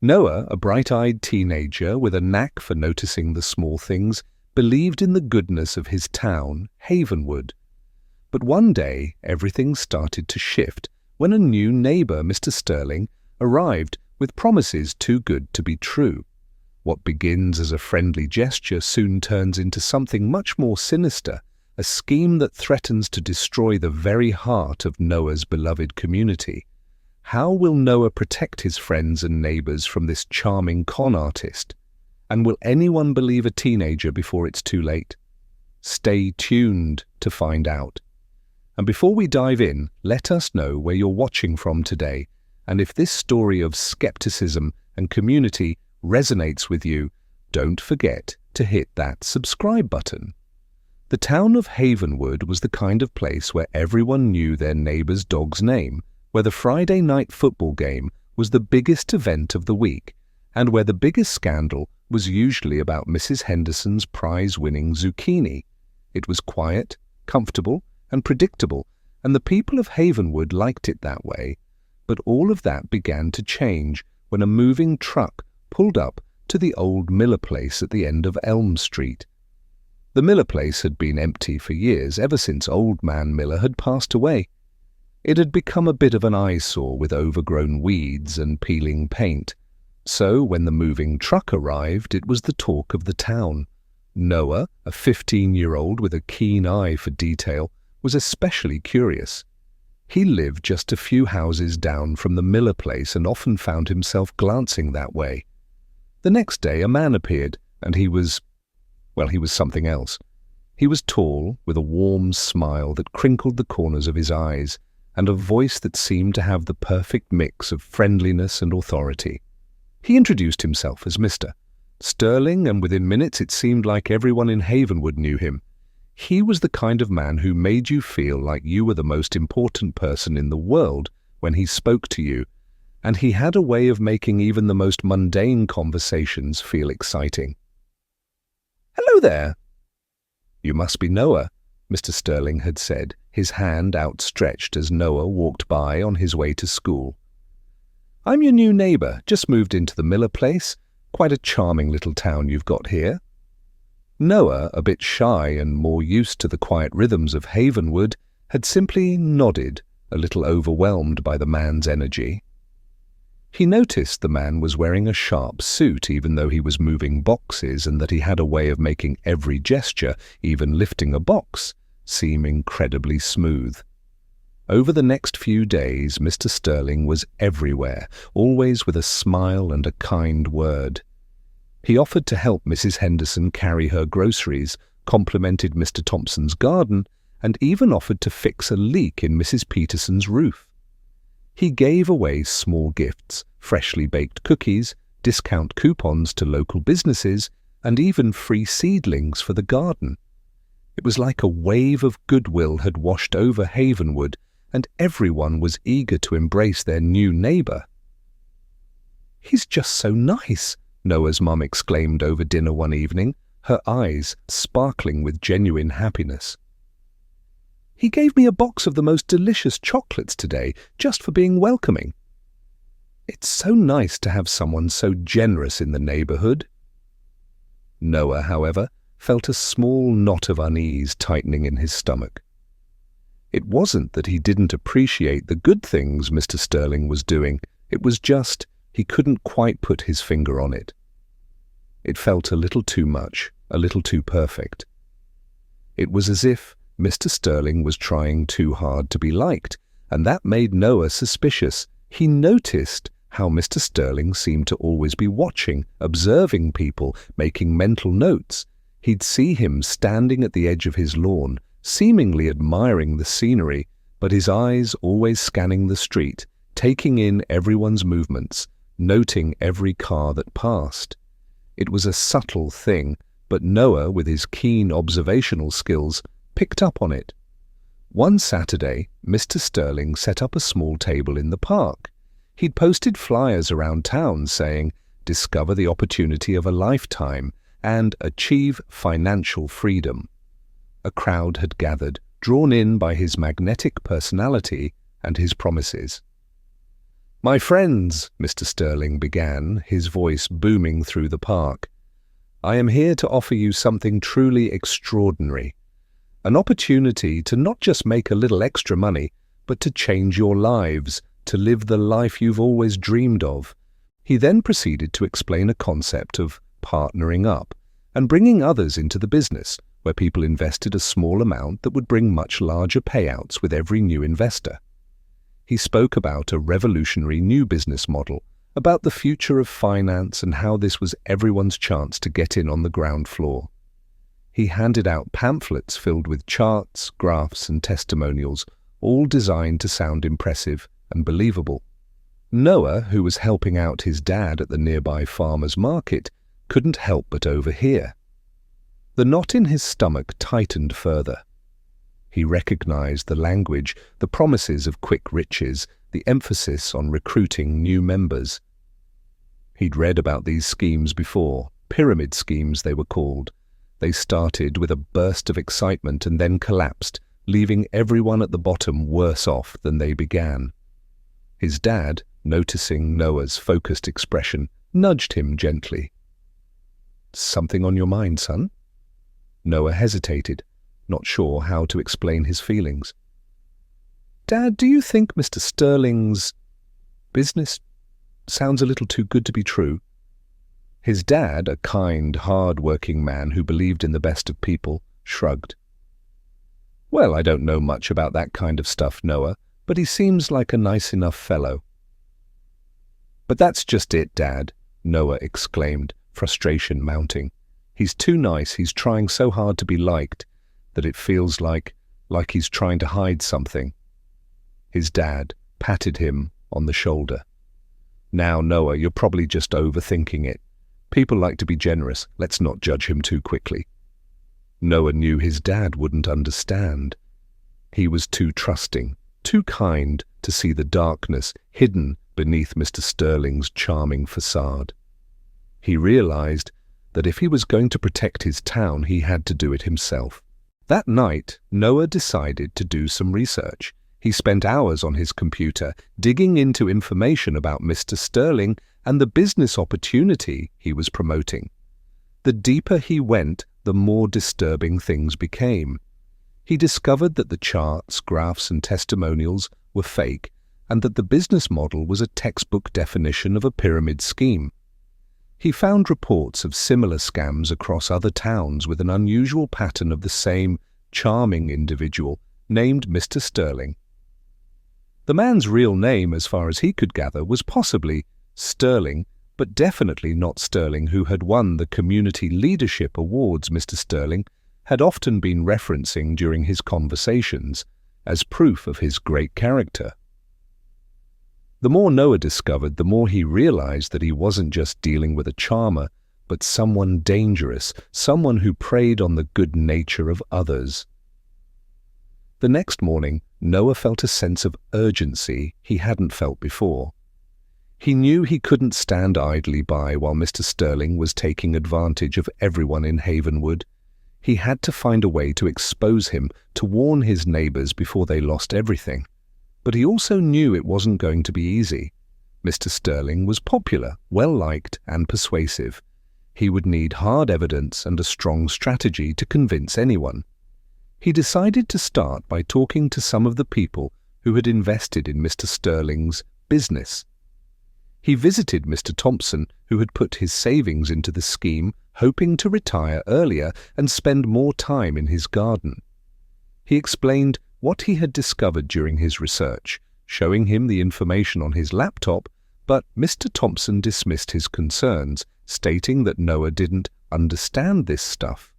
Noah, a bright-eyed teenager with a knack for noticing the small things, believed in the goodness of his town, Havenwood. But one day everything started to shift when a new neighbour, Mr. Sterling, arrived with promises too good to be true. What begins as a friendly gesture soon turns into something much more sinister, a scheme that threatens to destroy the very heart of Noah's beloved community. How will Noah protect his friends and neighbours from this charming con artist? And will anyone believe a teenager before it's too late? Stay tuned to find out. And before we dive in, let us know where you're watching from today, and if this story of skepticism and community resonates with you, don't forget to hit that subscribe button. The town of Havenwood was the kind of place where everyone knew their neighbour's dog's name, where the Friday night football game was the biggest event of the week, and where the biggest scandal was usually about Mrs. Henderson's prize-winning zucchini. It was quiet, comfortable, and predictable, and the people of Havenwood liked it that way. But all of that began to change when a moving truck pulled up to the old Miller place at the end of Elm Street. The Miller place had been empty for years, ever since Old Man Miller had passed away. It had become a bit of an eyesore with overgrown weeds and peeling paint. So when the moving truck arrived, it was the talk of the town. Noah, a 15-year-old with a keen eye for detail, was especially curious. He lived just a few houses down from the Miller place and often found himself glancing that way. The next day a man appeared, and he was something else. He was tall, with a warm smile that crinkled the corners of his eyes, and a voice that seemed to have the perfect mix of friendliness and authority. He introduced himself as Mr. Sterling, and within minutes it seemed like everyone in Havenwood knew him. He was the kind of man who made you feel like you were the most important person in the world when he spoke to you, and he had a way of making even the most mundane conversations feel exciting. "Hello there." "You must be Noah," Mr. Sterling had said, his hand outstretched as Noah walked by on his way to school. "I'm your new neighbour, just moved into the Miller place. Quite a charming little town you've got here." Noah, a bit shy and more used to the quiet rhythms of Havenwood, had simply nodded, a little overwhelmed by the man's energy. He noticed the man was wearing a sharp suit even though he was moving boxes, and that he had a way of making every gesture, even lifting a box, seem incredibly smooth. Over the next few days, Mr. Sterling was everywhere, always with a smile and a kind word. He offered to help Mrs. Henderson carry her groceries, complimented Mr. Thompson's garden, and even offered to fix a leak in Mrs. Peterson's roof. He gave away small gifts, freshly baked cookies, discount coupons to local businesses, and even free seedlings for the garden. It was like a wave of goodwill had washed over Havenwood, and everyone was eager to embrace their new neighbour. "He's just so nice," Noah's mum exclaimed over dinner one evening, her eyes sparkling with genuine happiness. "He gave me a box of the most delicious chocolates today, just for being welcoming." "It's so nice to have someone so generous in the neighbourhood." Noah, however, felt a small knot of unease tightening in his stomach. It wasn't that he didn't appreciate the good things Mr. Sterling was doing, it was just he couldn't quite put his finger on it. It felt a little too much, a little too perfect. It was as if Mr. Sterling was trying too hard to be liked, and that made Noah suspicious. He noticed how Mr. Sterling seemed to always be watching, observing people, making mental notes. He'd see him standing at the edge of his lawn, seemingly admiring the scenery, but his eyes always scanning the street, taking in everyone's movements, noting every car that passed. It was a subtle thing, but Noah, with his keen observational skills, picked up on it. One Saturday, Mr. Sterling set up a small table in the park. He'd posted flyers around town saying, "Discover the opportunity of a lifetime," and "Achieve financial freedom." A crowd had gathered, drawn in by his magnetic personality and his promises. "My friends," Mr. Sterling began, his voice booming through the park, "I am here to offer you something truly extraordinary. An opportunity to not just make a little extra money, but to change your lives, to live the life you've always dreamed of." He then proceeded to explain a concept of partnering up and bringing others into the business, where people invested a small amount that would bring much larger payouts with every new investor. He spoke about a revolutionary new business model, about the future of finance and how this was everyone's chance to get in on the ground floor. He handed out pamphlets filled with charts, graphs, and testimonials, all designed to sound impressive and believable. Noah, who was helping out his dad at the nearby farmer's market, couldn't help but overhear. The knot in his stomach tightened further. He recognized the language, the promises of quick riches, the emphasis on recruiting new members. He'd read about these schemes before, pyramid schemes they were called. They started with a burst of excitement and then collapsed, leaving everyone at the bottom worse off than they began. His dad, noticing Noah's focused expression, nudged him gently. "Something on your mind, son?" Noah hesitated, not sure how to explain his feelings. "Dad, do you think Mr. Sterling's business sounds a little too good to be true?" His dad, a kind, hard-working man who believed in the best of people, shrugged. "Well, I don't know much about that kind of stuff, Noah, but he seems like a nice enough fellow." "But that's just it, Dad," Noah exclaimed, frustration mounting. "He's too nice, he's trying so hard to be liked, that it feels like he's trying to hide something." His dad patted him on the shoulder. "Now, Noah, you're probably just overthinking it. People like to be generous. Let's not judge him too quickly." Noah knew his dad wouldn't understand. He was too trusting, too kind to see the darkness hidden beneath Mr. Sterling's charming facade. He realized that if he was going to protect his town, he had to do it himself. That night, Noah decided to do some research. He spent hours on his computer, digging into information about Mr. Sterling and the business opportunity he was promoting. The deeper he went, the more disturbing things became. He discovered that the charts, graphs, and testimonials were fake, and that the business model was a textbook definition of a pyramid scheme. He found reports of similar scams across other towns with an unusual pattern of the same charming individual named Mr. Sterling. The man's real name, as far as he could gather, was possibly Sterling, but definitely not Sterling, who had won the Community Leadership Awards Mr. Sterling had often been referencing during his conversations as proof of his great character. The more Noah discovered, the more he realized that he wasn't just dealing with a charmer, but someone dangerous, someone who preyed on the good nature of others. The next morning, Noah felt a sense of urgency he hadn't felt before. He knew he couldn't stand idly by while Mr. Sterling was taking advantage of everyone in Havenwood. He had to find a way to expose him, to warn his neighbors before they lost everything. But he also knew it wasn't going to be easy. Mr. Sterling was popular, well-liked, and persuasive. He would need hard evidence and a strong strategy to convince anyone. He decided to start by talking to some of the people who had invested in Mr. Sterling's business. He visited Mr. Thompson, who had put his savings into the scheme, hoping to retire earlier and spend more time in his garden. He explained what he had discovered during his research, showing him the information on his laptop, but Mr. Thompson dismissed his concerns, stating that Noah didn't understand this stuff.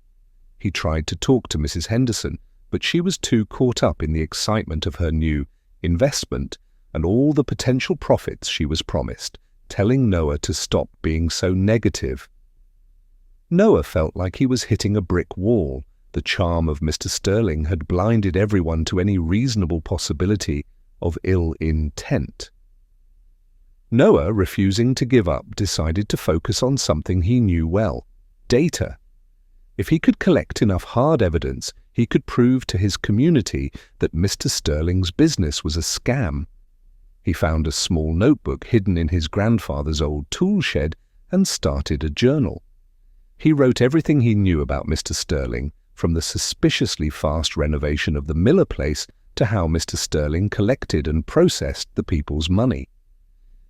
He tried to talk to Mrs. Henderson, but she was too caught up in the excitement of her new investment and all the potential profits she was promised, telling Noah to stop being so negative. Noah felt like he was hitting a brick wall. The charm of Mr. Sterling had blinded everyone to any reasonable possibility of ill intent. Noah, refusing to give up, decided to focus on something he knew well: data. If he could collect enough hard evidence, he could prove to his community that Mr. Sterling's business was a scam. He found a small notebook hidden in his grandfather's old tool shed and started a journal. He wrote everything he knew about Mr. Sterling, from the suspiciously fast renovation of the Miller place to how Mr. Sterling collected and processed the people's money.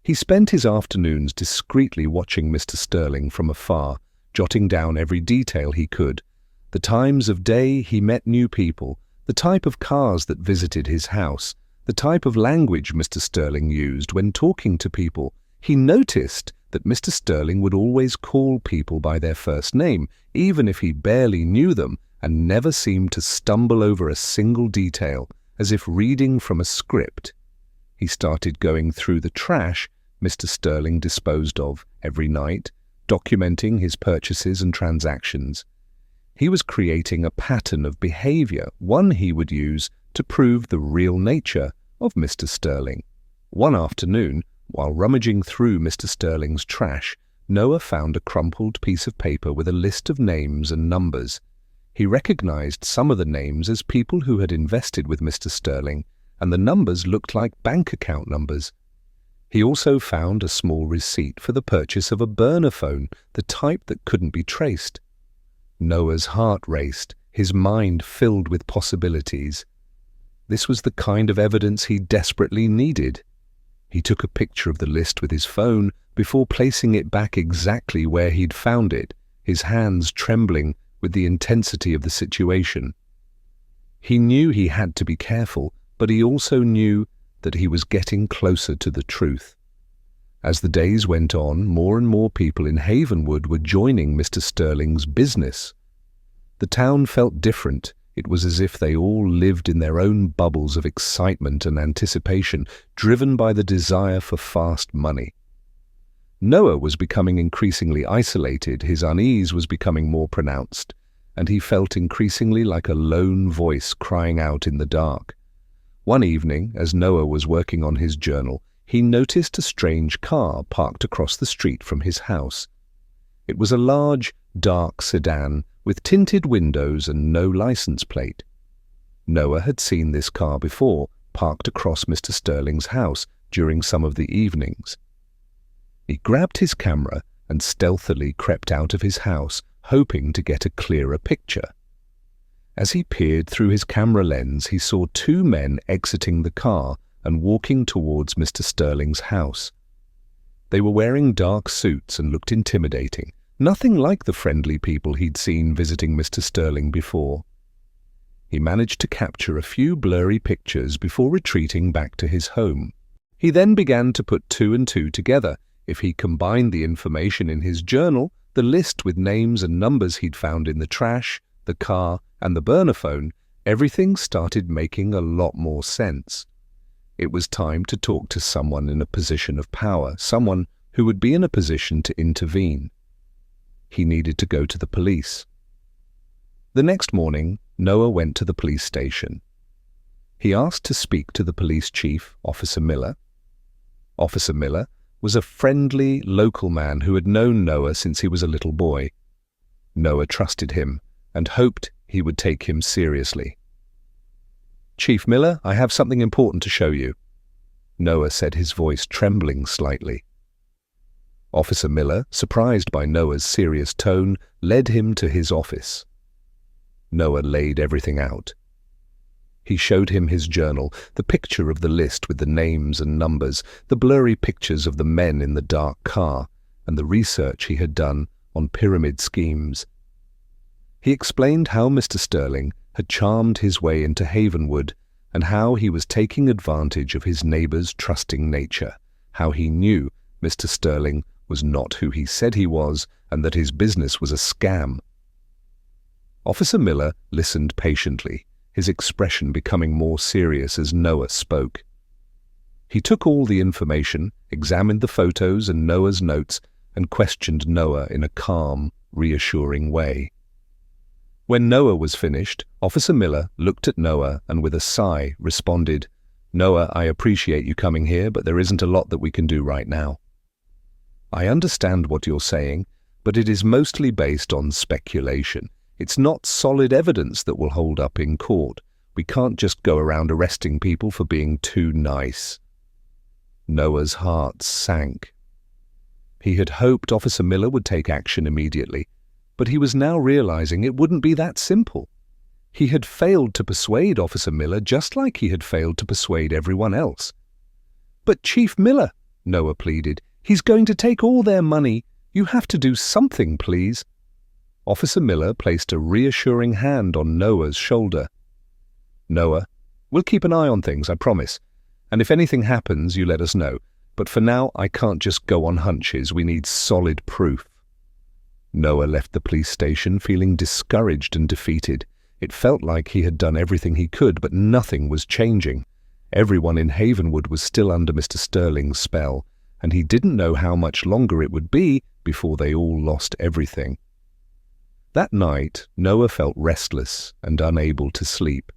He spent his afternoons discreetly watching Mr. Sterling from afar, jotting down every detail he could, the times of day he met new people, the type of cars that visited his house, the type of language Mr. Sterling used when talking to people. He noticed that Mr. Sterling would always call people by their first name, even if he barely knew them, and never seemed to stumble over a single detail, as if reading from a script. He started going through the trash Mr. Sterling disposed of every night, documenting his purchases and transactions. He was creating a pattern of behavior, one he would use to prove the real nature of Mr. Sterling. One afternoon, while rummaging through Mr. Sterling's trash, Noah found a crumpled piece of paper with a list of names and numbers. He recognized some of the names as people who had invested with Mr. Sterling, and the numbers looked like bank account numbers. He also found a small receipt for the purchase of a burner phone, the type that couldn't be traced. Noah's heart raced, his mind filled with possibilities. This was the kind of evidence he desperately needed. He took a picture of the list with his phone before placing it back exactly where he'd found it, his hands trembling with the intensity of the situation. He knew he had to be careful, but he also knew that he was getting closer to the truth. As the days went on, more and more people in Havenwood were joining Mr. Sterling's business. The town felt different. It was as if they all lived in their own bubbles of excitement and anticipation, driven by the desire for fast money. Noah was becoming increasingly isolated, his unease was becoming more pronounced, and he felt increasingly like a lone voice crying out in the dark. One evening, as Noah was working on his journal, he noticed a strange car parked across the street from his house. It was a large, dark sedan with tinted windows and no license plate. Noah had seen this car before, parked across Mr. Sterling's house during some of the evenings. He grabbed his camera and stealthily crept out of his house, hoping to get a clearer picture. As he peered through his camera lens, he saw two men exiting the car and walking towards Mr. Sterling's house. They were wearing dark suits and looked intimidating, nothing like the friendly people he'd seen visiting Mr. Sterling before. He managed to capture a few blurry pictures before retreating back to his home. He then began to put two and two together. If he combined the information in his journal, the list with names and numbers he'd found in the trash, the car, and the burner phone, everything started making a lot more sense. It was time to talk to someone in a position of power, someone who would be in a position to intervene. He needed to go to the police. The next morning, Noah went to the police station. He asked to speak to the police chief, Officer Miller. Officer Miller was a friendly, local man who had known Noah since he was a little boy. Noah trusted him and hoped he would take him seriously. "Chief Miller, I have something important to show you," Noah said, his voice trembling slightly. Officer Miller, surprised by Noah's serious tone, led him to his office. Noah laid everything out. He showed him his journal, the picture of the list with the names and numbers, the blurry pictures of the men in the dark car, and the research he had done on pyramid schemes. He explained how Mr. Sterling had charmed his way into Havenwood and how he was taking advantage of his neighbor's trusting nature, how he knew Mr. Sterling was not who he said he was and that his business was a scam. Officer Miller listened patiently, his expression becoming more serious as Noah spoke. He took all the information, examined the photos and Noah's notes, and questioned Noah in a calm, reassuring way. When Noah was finished, Officer Miller looked at Noah and with a sigh responded, "Noah, I appreciate you coming here, but there isn't a lot that we can do right now. I understand what you're saying, but it is mostly based on speculation. It's not solid evidence that will hold up in court. We can't just go around arresting people for being too nice." Noah's heart sank. He had hoped Officer Miller would take action immediately, but he was now realizing it wouldn't be that simple. He had failed to persuade Officer Miller just like he had failed to persuade everyone else. "But Chief Miller," Noah pleaded, "he's going to take all their money. You have to do something, please." Officer Miller placed a reassuring hand on Noah's shoulder. "Noah, we'll keep an eye on things, I promise. And if anything happens, you let us know. But for now, I can't just go on hunches. We need solid proof." Noah left the police station feeling discouraged and defeated. It felt like he had done everything he could, but nothing was changing. Everyone in Havenwood was still under Mr. Sterling's spell, and he didn't know how much longer it would be before they all lost everything. That night, Noah felt restless and unable to sleep.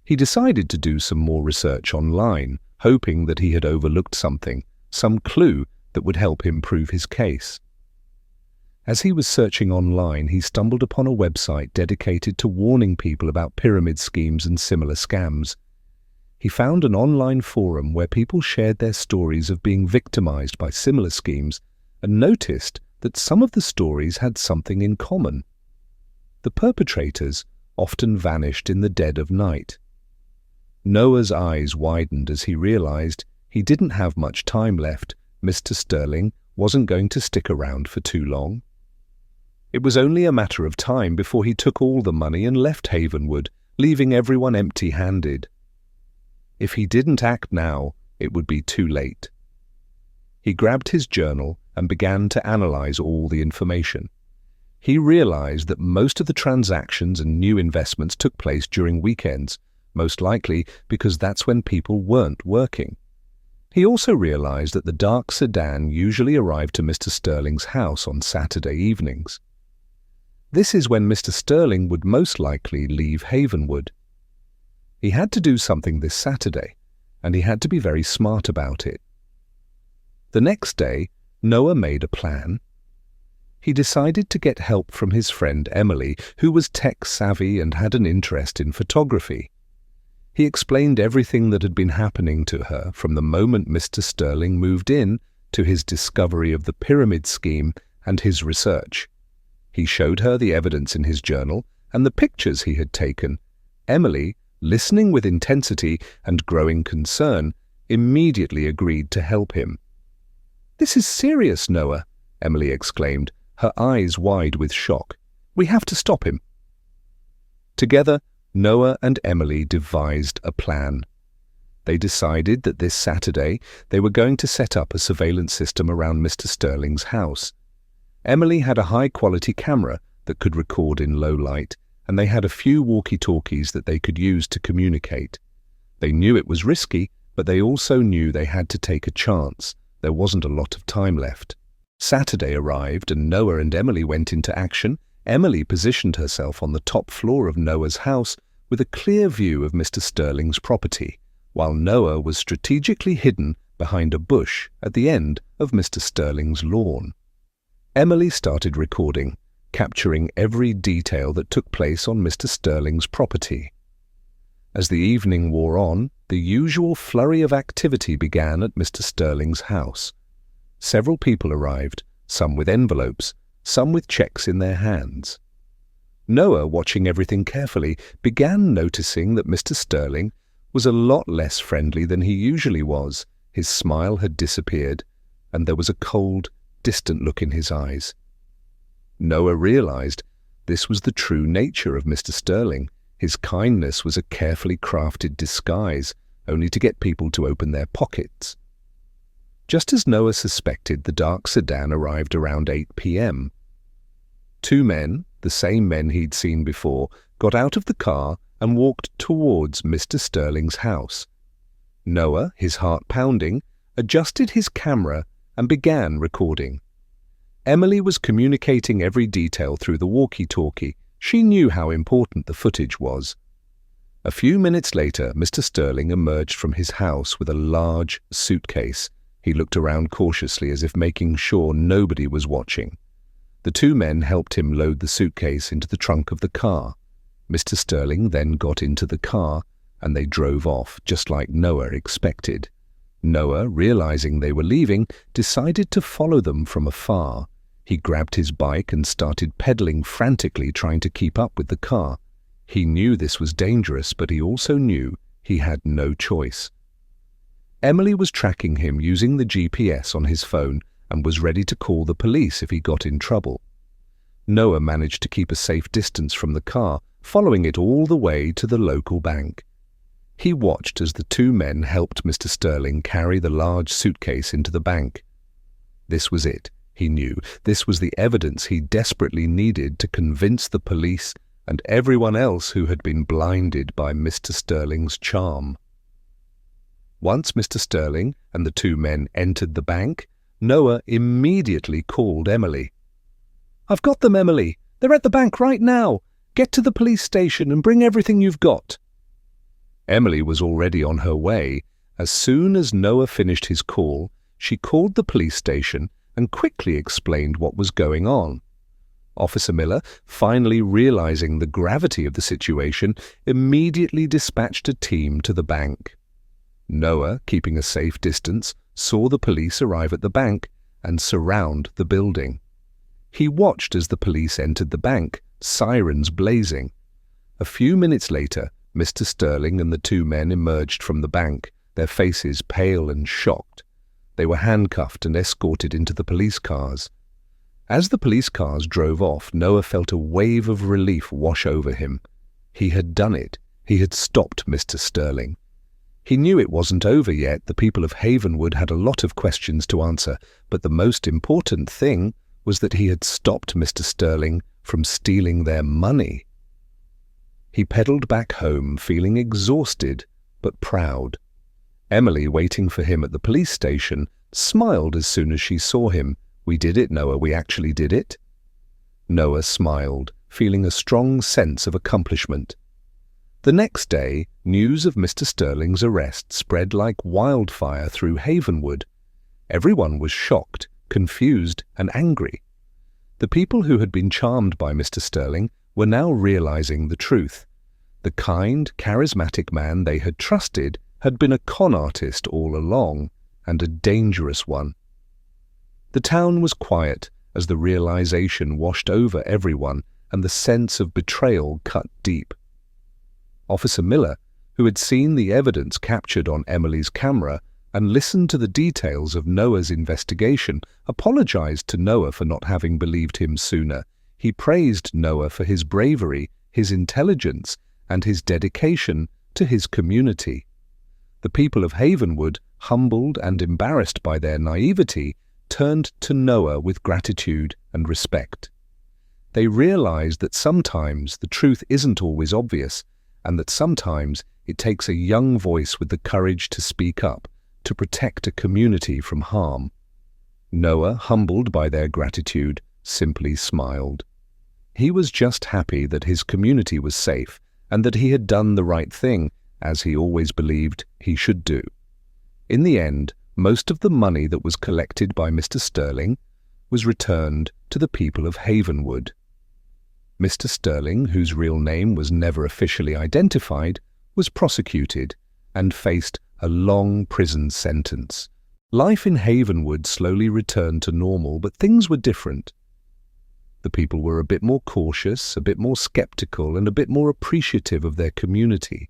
He decided to do some more research online, hoping that he had overlooked something, some clue that would help him prove his case. As he was searching online, he stumbled upon a website dedicated to warning people about pyramid schemes and similar scams. He found an online forum where people shared their stories of being victimized by similar schemes and noticed that some of the stories had something in common. The perpetrators often vanished in the dead of night. Noah's eyes widened as he realized he didn't have much time left. Mr. Sterling wasn't going to stick around for too long. It was only a matter of time before he took all the money and left Havenwood, leaving everyone empty-handed. If he didn't act now, it would be too late. He grabbed his journal and began to analyze all the information. He realized that most of the transactions and new investments took place during weekends, most likely because that's when people weren't working. He also realized that the dark sedan usually arrived to Mr. Sterling's house on Saturday evenings. This is when Mr. Sterling would most likely leave Havenwood. He had to do something this Saturday, and he had to be very smart about it. The next day, Noah made a plan. He decided to get help from his friend Emily, who was tech-savvy and had an interest in photography. He explained everything that had been happening to her from the moment Mr. Sterling moved in to his discovery of the pyramid scheme and his research. He showed her the evidence in his journal and the pictures he had taken. Emily, listening with intensity and growing concern, immediately agreed to help him. "This is serious, Noah," Emily exclaimed, her eyes wide with shock. "We have to stop him." Together, Noah and Emily devised a plan. They decided that this Saturday they were going to set up a surveillance system around Mr. Sterling's house. Emily had a high-quality camera that could record in low light, and they had a few walkie-talkies that they could use to communicate. They knew it was risky, but they also knew they had to take a chance. There wasn't a lot of time left. Saturday arrived and Noah and Emily went into action. Emily positioned herself on the top floor of Noah's house with a clear view of Mr. Sterling's property, while Noah was strategically hidden behind a bush at the end of Mr. Sterling's lawn. Emily started recording, capturing every detail that took place on Mr. Sterling's property. As the evening wore on, the usual flurry of activity began at Mr. Sterling's house. Several people arrived, some with envelopes, some with checks in their hands. Noah, watching everything carefully, began noticing that Mr. Sterling was a lot less friendly than he usually was. His smile had disappeared, and there was a cold, distant look in his eyes. Noah realized this was the true nature of Mr. Sterling. His kindness was a carefully crafted disguise, only to get people to open their pockets. Just as Noah suspected, the dark sedan arrived around 8 p.m. Two men, the same men he'd seen before, got out of the car and walked towards Mr. Sterling's house. Noah, his heart pounding, adjusted his camera and began recording. Emily was communicating every detail through the walkie-talkie. She knew how important the footage was. A few minutes later, Mr. Sterling emerged from his house with a large suitcase. He looked around cautiously as if making sure nobody was watching. The two men helped him load the suitcase into the trunk of the car. Mr. Sterling then got into the car, and they drove off, just like Noah expected. Noah, realizing they were leaving, decided to follow them from afar. He grabbed his bike and started pedaling frantically, trying to keep up with the car. He knew this was dangerous, but he also knew he had no choice. Emily was tracking him using the GPS on his phone and was ready to call the police if he got in trouble. Noah managed to keep a safe distance from the car, following it all the way to the local bank. He watched as the two men helped Mr. Sterling carry the large suitcase into the bank. This was it, he knew. This was the evidence he desperately needed to convince the police and everyone else who had been blinded by Mr. Sterling's charm. Once Mr. Sterling and the two men entered the bank, Noah immediately called Emily. "I've got them, Emily. They're at the bank right now. Get to the police station and bring everything you've got." Emily was already on her way. As soon as Noah finished his call, she called the police station and quickly explained what was going on. Officer Miller, finally realizing the gravity of the situation, immediately dispatched a team to the bank. Noah, keeping a safe distance, saw the police arrive at the bank and surround the building. He watched as the police entered the bank, sirens blazing. A few minutes later, Mr. Sterling and the two men emerged from the bank, their faces pale and shocked. They were handcuffed and escorted into the police cars. As the police cars drove off, Noah felt a wave of relief wash over him. He had done it. He had stopped Mr. Sterling. He knew it wasn't over yet. The people of Havenwood had a lot of questions to answer, but the most important thing was that he had stopped Mr. Sterling from stealing their money. He pedaled back home, feeling exhausted but proud. Emily, waiting for him at the police station, smiled as soon as she saw him. "We did it, Noah. We actually did it." Noah smiled, feeling a strong sense of accomplishment. The next day, news of Mr. Sterling's arrest spread like wildfire through Havenwood. Everyone was shocked, confused, and angry. The people who had been charmed by Mr. Sterling were now realizing the truth. The kind, charismatic man they had trusted had been a con artist all along, and a dangerous one. The town was quiet as the realization washed over everyone, and the sense of betrayal cut deep. Officer Miller, who had seen the evidence captured on Emily's camera and listened to the details of Noah's investigation, apologized to Noah for not having believed him sooner. He praised Noah for his bravery, his intelligence, and his dedication to his community. The people of Havenwood, humbled and embarrassed by their naivety, turned to Noah with gratitude and respect. They realized that sometimes the truth isn't always obvious, and that sometimes it takes a young voice with the courage to speak up, to protect a community from harm. Noah, humbled by their gratitude, simply smiled. He was just happy that his community was safe and that he had done the right thing, as he always believed he should do. In the end, most of the money that was collected by Mr. Sterling was returned to the people of Havenwood. Mr. Sterling, whose real name was never officially identified, was prosecuted and faced a long prison sentence. Life in Havenwood slowly returned to normal, but things were different. The people were a bit more cautious, a bit more skeptical, and a bit more appreciative of their community.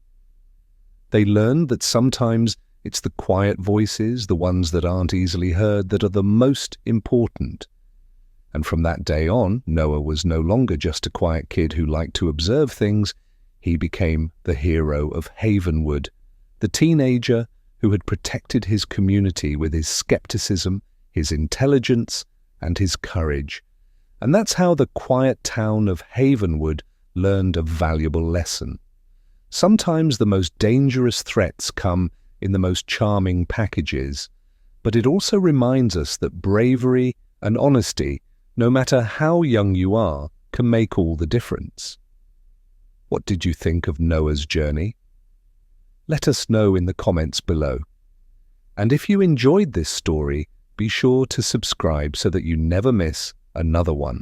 They learned that sometimes it's the quiet voices, the ones that aren't easily heard, that are the most important. And from that day on, Noah was no longer just a quiet kid who liked to observe things. He became the hero of Havenwood, the teenager who had protected his community with his skepticism, his intelligence, and his courage. And that's how the quiet town of Havenwood learned a valuable lesson. Sometimes the most dangerous threats come in the most charming packages, but it also reminds us that bravery and honesty, no matter how young you are, can make all the difference. What did you think of Noah's journey? Let us know in the comments below. And if you enjoyed this story, be sure to subscribe so that you never miss another one.